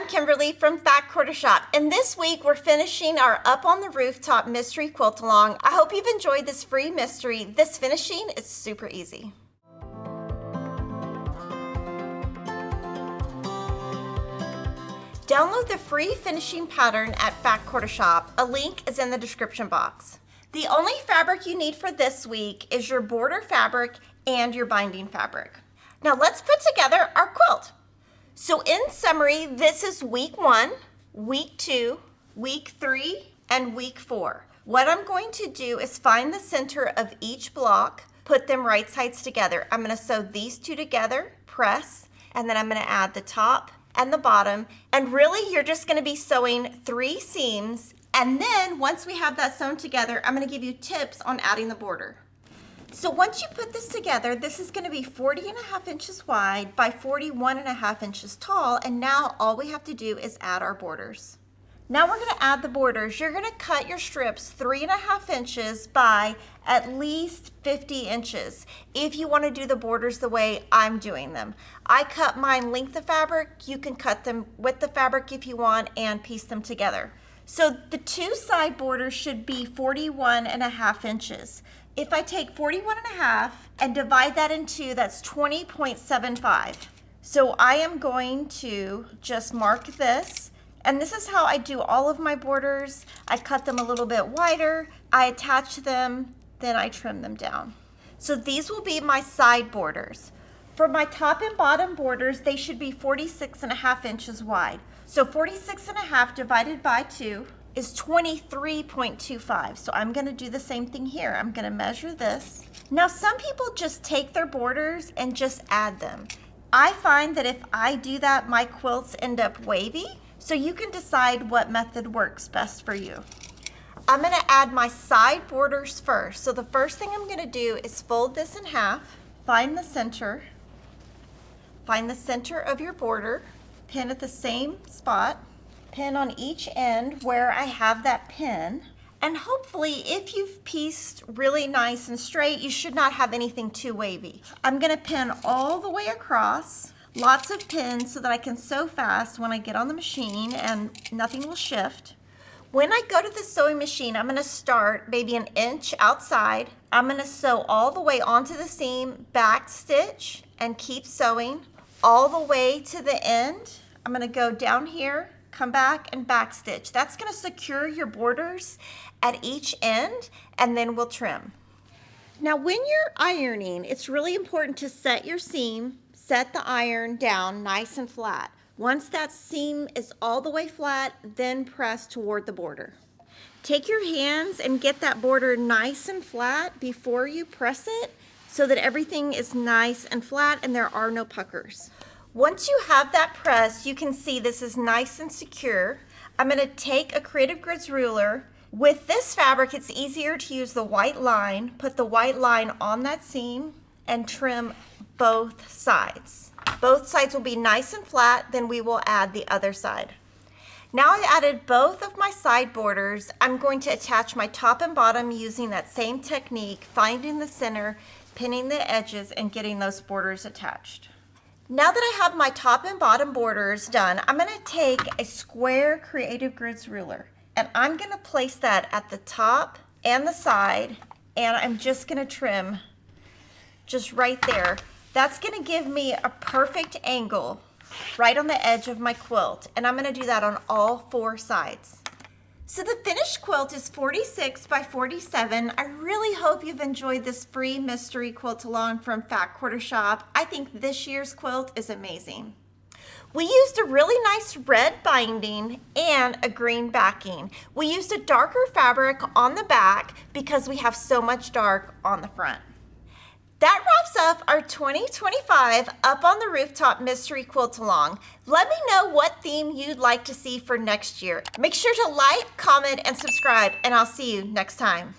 I'm Kimberly from Fat Quarter Shop, and this week we're finishing our Up on the Rooftop mystery quilt along. I hope you've enjoyed this free mystery. This finishing is super easy. Download the free finishing pattern at Fat Quarter Shop. A link is in the description box. The only fabric you need for this week is your border fabric and your binding fabric. Now let's put together our quilt. So in summary, this is week 1, week 2, week 3, and week 4. What I'm going to do is find the center of each block, put them right sides together. I'm going to sew these two together, press, and then I'm going to add the top and the bottom. And really, you're just going to be sewing 3 seams. And then once we have that sewn together, I'm going to give you tips on adding the border. So once you put this together, this is going to be 40.5 inches wide by 41.5 inches tall, and now all we have to do is add our borders. Now we're going to add the borders. You're going to cut your strips 3.5 inches by at least 50 inches if you want to do the borders the way I'm doing them. I cut mine length of fabric. You can cut them width of fabric if you want and piece them together. So the 2 side borders should be 41.5 inches. If I take 41.5 and divide that in 2, that's 20.75. So I am going to just mark this, and this is how I do all of my borders. I cut them a little bit wider, I attach them, then I trim them down. So these will be my side borders. For my top and bottom borders, they should be 46.5 inches wide. So 46.5 divided by 2 is 23.25. So I'm gonna do the same thing here. I'm gonna measure this. Now some people just take their borders and just add them. I find that if I do that, my quilts end up wavy. So you can decide what method works best for you. I'm gonna add my side borders first. So the first thing I'm gonna do is fold this in half, find the center of your border, pin at the same spot, pin on each end where I have that pin, and hopefully if you've pieced really nice and straight, you should not have anything too wavy. I'm gonna pin all the way across, lots of pins so that I can sew fast when I get on the machine and nothing will shift. When I go to the sewing machine, I'm gonna start maybe an inch outside. I'm gonna sew all the way onto the seam, back stitch, and keep sewing all the way to the end. I'm gonna go down here, come back and back stitch. That's gonna secure your borders at each end, and then we'll trim. Now when you're ironing, it's really important to set your seam, set the iron down nice and flat. Once that seam is all the way flat, then press toward the border. Take your hands and get that border nice and flat before you press it so that everything is nice and flat and there are no puckers. Once you have that pressed, you can see this is nice and secure. I'm going to take a Creative Grids ruler. With this fabric, it's easier to use the white line. Put the white line on that seam and trim both sides. Both sides will be nice and flat, then we will add the other side. Now I've added both of my side borders. I'm going to attach my top and bottom using that same technique, finding the center, pinning the edges, and getting those borders attached. Now that I have my top and bottom borders done, I'm going to take a square Creative Grids ruler and I'm going to place that at the top and the side, and I'm just going to trim just right there. That's going to give me a perfect angle right on the edge of my quilt, and I'm going to do that on all 4 sides. So the finished quilt is 46 by 47. I really hope you've enjoyed this free mystery quilt along from Fat Quarter Shop. I think this year's quilt is amazing. We used a really nice red binding and a green backing. We used a darker fabric on the back because we have so much dark on the front. That wraps up our 2025 Up on the Rooftop Mystery Quilt Along. Let me know what theme you'd like to see for next year. Make sure to like, comment, and subscribe, and I'll see you next time.